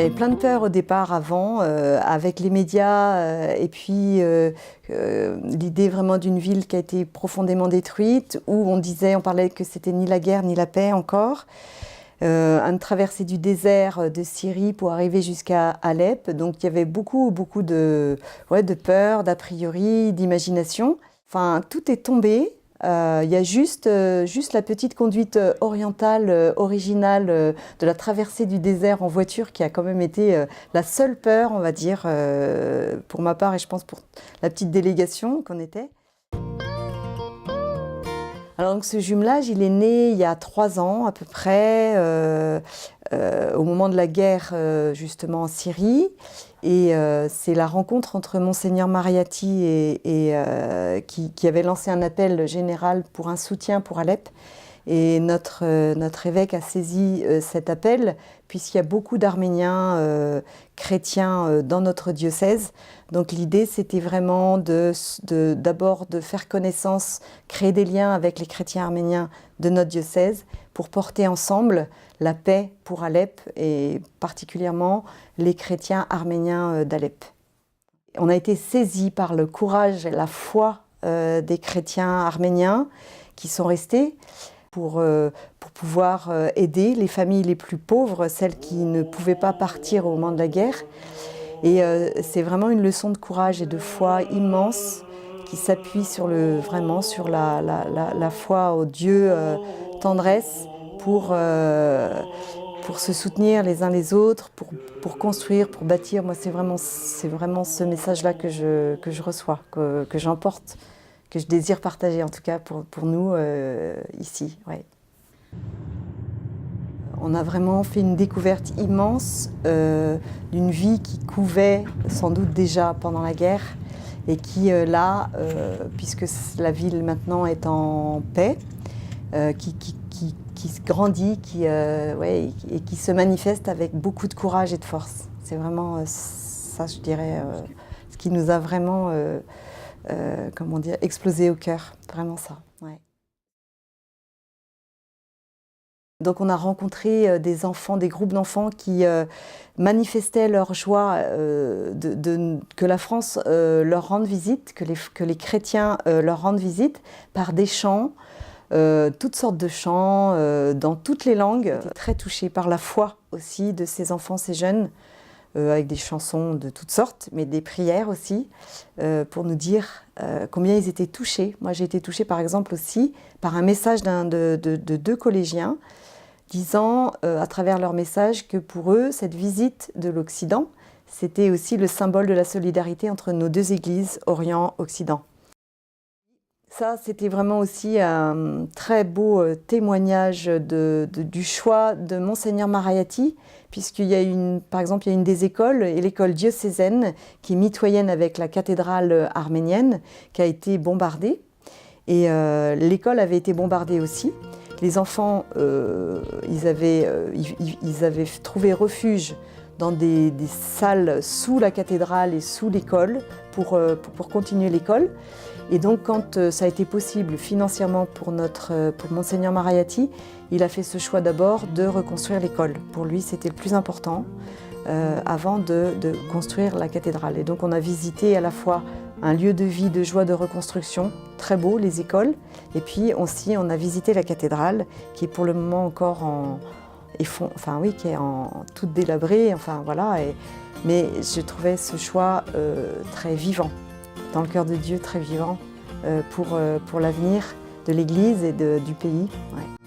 J'avais plein de peur au départ avant, avec les médias, et puis l'idée vraiment d'une ville qui a été profondément détruite, où on parlait que c'était ni la guerre ni la paix encore. Une traversée du désert de Syrie pour arriver jusqu'à Alep. Donc il y avait beaucoup de peur, d'a priori, d'imagination. Enfin, tout est tombé. Il y a juste la petite conduite orientale originale de la traversée du désert en voiture qui a quand même été la seule peur, on va dire, pour ma part et je pense pour la petite délégation qu'on était. Alors donc ce jumelage, il est né il y a 3 ans à peu près, au moment de la guerre justement en Syrie. Et c'est la rencontre entre Monseigneur Mariati qui avait lancé un appel général pour un soutien pour Alep. Et notre évêque a saisi cet appel, puisqu'il y a beaucoup d'Arméniens chrétiens dans notre diocèse. Donc l'idée, c'était vraiment d'abord de faire connaissance, créer des liens avec les chrétiens arméniens de notre diocèse pour porter ensemble la paix pour Alep et particulièrement les chrétiens arméniens d'Alep. On a été saisis par le courage et la foi des chrétiens arméniens qui sont restés pour pouvoir aider les familles les plus pauvres, celles qui ne pouvaient pas partir au moment de la guerre. Et c'est vraiment une leçon de courage et de foi immense qui s'appuie sur la foi au Dieu tendresse pour se soutenir les uns les autres, pour construire, pour bâtir. Moi, c'est vraiment ce message-là que je reçois, que j'emporte, que je désire partager, en tout cas pour nous ici. Ouais. On a vraiment fait une découverte immense d'une vie qui couvait sans doute déjà pendant la guerre et qui puisque la ville maintenant est en paix, qui grandit, et qui se manifeste avec beaucoup de courage et de force. C'est vraiment ça, je dirais, ce qui nous a vraiment explosé au cœur, vraiment ça. Ouais. Donc on a rencontré des enfants, des groupes d'enfants qui manifestaient leur joie que la France leur rende visite, que les chrétiens leur rendent visite par des chants, toutes sortes de chants dans toutes les langues. J'étais très touchée par la foi aussi de ces enfants, ces jeunes, avec des chansons de toutes sortes, mais des prières aussi, pour nous dire combien ils étaient touchés. Moi j'ai été touchée par exemple aussi par un message de 2 collégiens disant à travers leur message que pour eux, cette visite de l'Occident, c'était aussi le symbole de la solidarité entre nos 2 églises, Orient-Occident. Ça, c'était vraiment aussi un très beau témoignage du choix de Monseigneur Mariati, puisqu'il y a par exemple, il y a une des écoles, et l'école diocésaine, qui est mitoyenne avec la cathédrale arménienne, qui a été bombardée. Et l'école avait été bombardée aussi. Les enfants, ils avaient trouvé refuge dans des salles sous la cathédrale et sous l'école pour continuer l'école. Et donc, quand ça a été possible financièrement pour Monseigneur Mariati, il a fait ce choix d'abord de reconstruire l'école. Pour lui, c'était le plus important avant de construire la cathédrale. Et donc, on a visité à la fois un lieu de vie, de joie, de reconstruction, très beau, les écoles. Et puis aussi, on a visité la cathédrale, qui est pour le moment encore qui est en toute délabrée. Enfin voilà. Mais je trouvais ce choix très vivant, dans le cœur de Dieu, très vivant pour l'avenir de l'Église et du pays. Ouais.